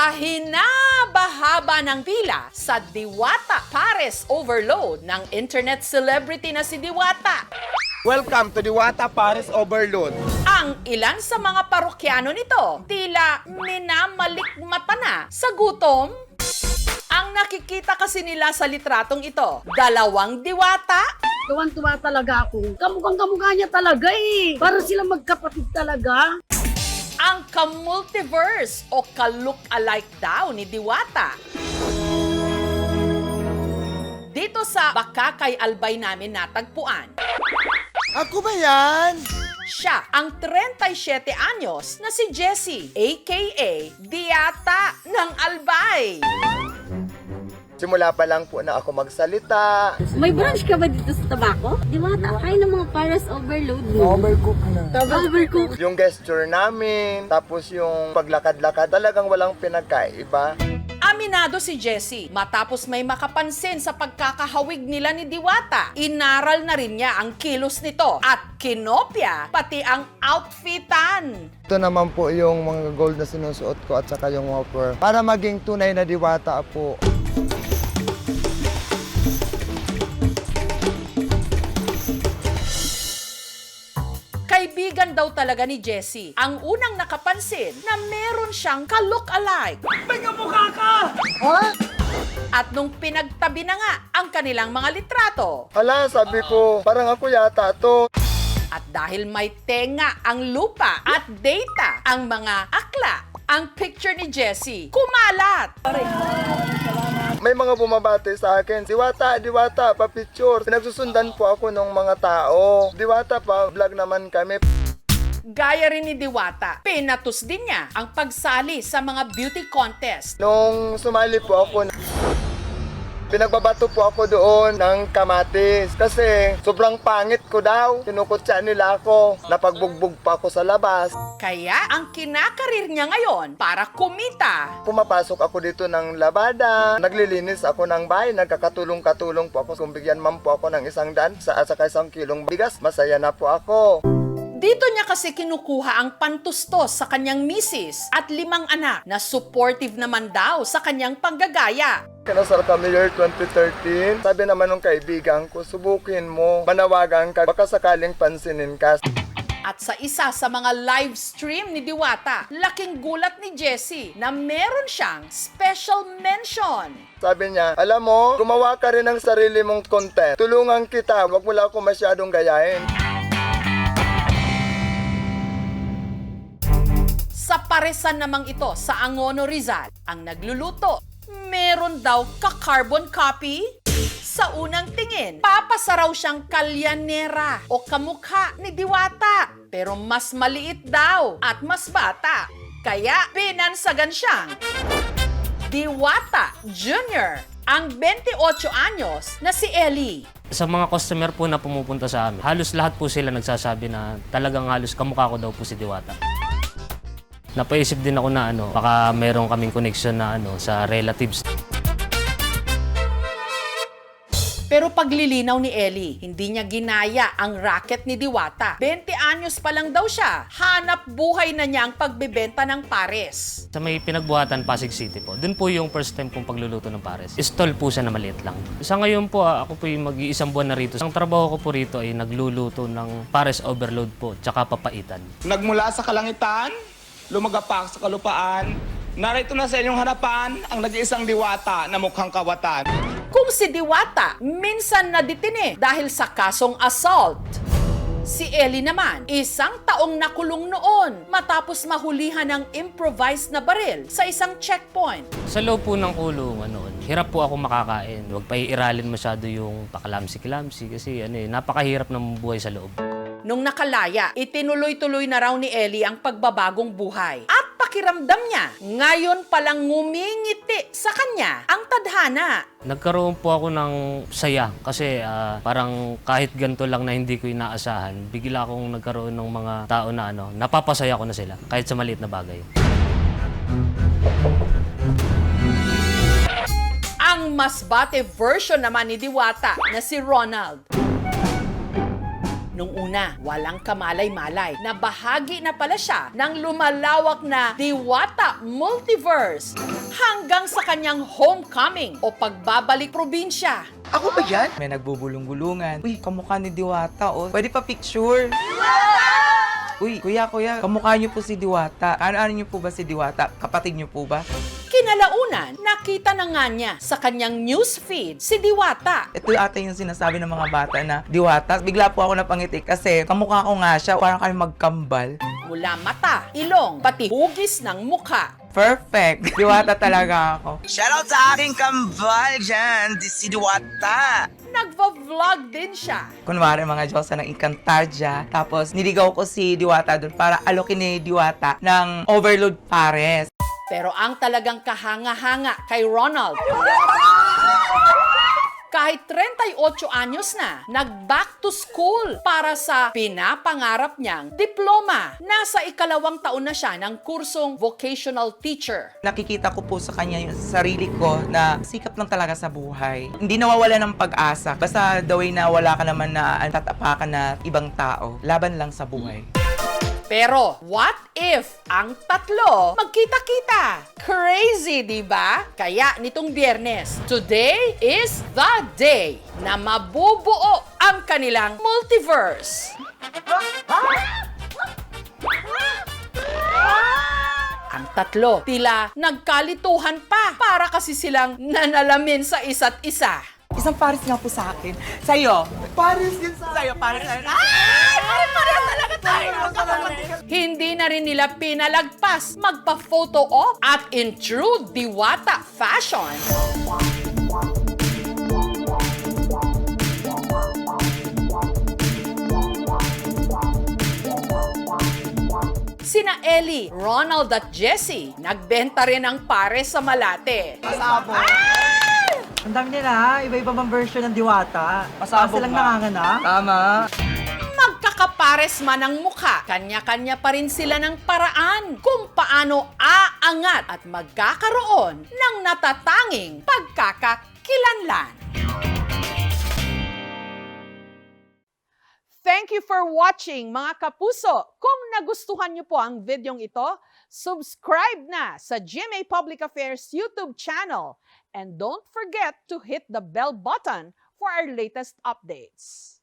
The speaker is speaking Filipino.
Sa hinabahaba ng pila sa Diwata Pares Overload ng internet celebrity na si Diwata, Welcome to Diwata Pares Overload. ang ilan sa mga parokyano nito tila minamalikmata na sa gutom. Ang nakikita kasi nila sa litratong ito, dalawang diwata, Tuwan-tuwa talaga ako. Kamukhang-kamukha niya talaga eh. Para sila magkapatid talaga. ang ka-multiverse o ka-look-alike daw ni Diwata. Dito sa Bakakay Albay namin natagpuan, Ako ba yan? siya ang 37 anyos na si Jessie, aka Diwata ng Albay. Simula pa lang po na ako magsalita. May branch ka ba dito sa Tabaco? Diwata, kayo ng mga Pares Overload mo. Overcook na. Overcook. Yung gesture namin, tapos yung paglakad-lakad, talagang walang pinagkaiba. Aminado si Jessie matapos may makapansin sa pagkakahawig nila ni Diwata. Inaral na rin niya ang kilos nito at kinopya pati ang outfitan. Ito naman po yung mga gold na sinusuot ko at saka yung whopper. Para maging tunay na diwata po. Kaibigan daw talaga ni Jessie ang unang nakapansin na meron siyang ka-look-alike. May kamukha ka! At nung pinagtabi na nga ang kanilang mga litrato, Hala, sabi ko, parang ako yata to. at dahil may tenga ang lupa at data ang mga akla, ang picture ni Jessie kumalat. May mga bumabati sa akin, Diwata, Diwata, pa-picture. Pinagsusundan po ako ng mga tao. Diwata pa, vlog naman kami. Gaya rin ni Diwata, pinatus din niya ang pagsali sa mga beauty contest. Nung sumali po ako, pinagbabato po ako doon ng kamatis. Kasi sobrang pangit ko daw. Kinukutsa nila ako. Napagbugbog pa ako sa labas. Kaya ang kinakarir niya ngayon para kumita, Pumapasok ako dito ng labada. Naglilinis ako ng bahay. Nagkakatulong-katulong po ako. Kung bigyan man po ako ng 100 at saka 1 kilong bigas, masaya na po ako. dito niya kasi kinukuha ang pantustos sa kanyang misis at 5 anak na supportive naman daw sa kanyang panggagaya. Kinasal kami year 2013. Sabi naman ng kaibigan ko, subukin mo. Manawagan ka. Baka sakaling pansinin ka. At sa isa sa mga live stream ni Diwata, laking gulat ni Jessie na meron siyang special mention. Sabi niya, alam mo, gumawa ka rin ng sarili mong content. Tulungan kita. Huwag mo lang ako masyadong gayahin. Sa paresan namang ito sa Angono Rizal, ang nagluluto, meron daw ka-carbon copy? Sa unang tingin, papasaraw siyang kalyanera o kamukha ni Diwata. Pero mas maliit daw at mas bata. Kaya pinansagan siyang Diwata Jr., ang 28 anyos na si Ellie. Sa mga customer po na pumupunta sa amin, halos lahat po sila nagsasabi na talagang halos kamukha ko daw po si Diwata. Napaisip din ako na baka meron kaming connection na sa relatives. Pero paglilinaw ni Ellie, hindi niya ginaya ang racket ni Diwata. 20 anyos pa lang daw siya. Hanap buhay na niya ang pagbebenta ng pares. Sa may pinagbuhatan Pasig City po, dun po yung first time kong pagluluto ng pares. Stall po siya na maliit lang. Sa ngayon po, ako po yung mag-iisang buwan na rito. Ang trabaho ko po rito ay nagluluto ng pares overload po, tsaka papaitan. Nagmula sa kalangitan, lumagapak sa kalupaan, narito na sa inyong harapan ang nag-iisang diwata na mukhang kawatan. Kung si Diwata minsan naditini dahil sa kasong assault, si Ellie naman, 1 taong nakulong noon matapos mahulihan ng improvised na baril sa isang checkpoint. Sa loob po ng kulungan noon, hirap po ako makakain. Huwag pa iiralin masyado yung pakalamsi-kilamsi kasi napakahirap ng buhay sa loob. Nung nakalaya, itinuloy-tuloy na raw ni Ellie ang pagbabagong buhay. At pakiramdam niya, ngayon palang ngumingiti sa kanya ang tadhana. Nagkaroon po ako ng saya kasi parang kahit ganito lang na hindi ko inaasahan, bigla akong nagkaroon ng mga tao na napapasaya ko na sila kahit sa maliit na bagay. Ang mas bate version naman ni Diwata na si Ronald. Nung una, walang kamalay-malay na bahagi na pala siya ng lumalawak na Diwata Multiverse hanggang sa kanyang homecoming o pagbabalik probinsya. Ako ba yan? May nagbubulong-bulungan. Uy, kamukha ni Diwata, oh. Pwede pa picture? Uy, kuya, kamukha niyo po si Diwata. Ano niyo po ba si Diwata? Kapatid niyo po ba? Kinalaunan, nakita na nga niya sa kanyang newsfeed si Diwata. Ito ata yung sinasabi ng mga bata na Diwata. Bigla po ako napangiti kasi kamukha ko nga siya. Parang kami magkambal. Mula mata, ilong, pati hugis ng mukha. Perfect. Diwata talaga ako. Shoutout sa aking kambal dyan, si Diwata. Nagva-vlog din siya. Kunwari mga Diyosa ng Encantadia. Tapos niligaw ko si Diwata doon para alokin ni Diwata ng Overload Pares. Pero ang talagang kahanga-hanga kay Ronald, kahit 38 anyos na, nag-back to school para sa pinapangarap niyang diploma. Nasa ikalawang taon na siya ng kursong vocational teacher. Nakikita ko po sa kanya yung sarili ko na sikap lang talaga sa buhay. Hindi nawawala ng pag-asa. Basta the way na wala ka naman na tatapakan na ibang tao. Laban lang sa buhay. Pero, what if ang tatlo magkita-kita? Crazy, di ba? Kaya nitong Biyernes, today is the day na mabubuo ang kanilang multiverse. Ang tatlo, tila nagkalituhan pa para kasi silang nanalamin sa isa't isa. Isang Paris nga po sa akin. Sa'yo. Paris din sa sa'yo. Paris sa'yo. Ay! Paris talaga tayo! Hindi na rin nila pinalagpas magpa-photo op at in true Diwata fashion. Sina Ellie, Ronald at Jessie, nagbenta rin ng pares sa Malate. Ang dami nila, iba-iba bang version ng Diwata. Pasabog Silang ba? nanganganak. Tama. Magkakapares man ang mukha, kanya-kanya pa rin sila ng paraan kung paano aangat at magkakaroon ng natatanging pagkakakilanlan. Thank you for watching, mga kapuso. Kung nagustuhan niyo po ang videong ito, subscribe na sa GMA Public Affairs YouTube channel. And don't forget to hit the bell button for our latest updates.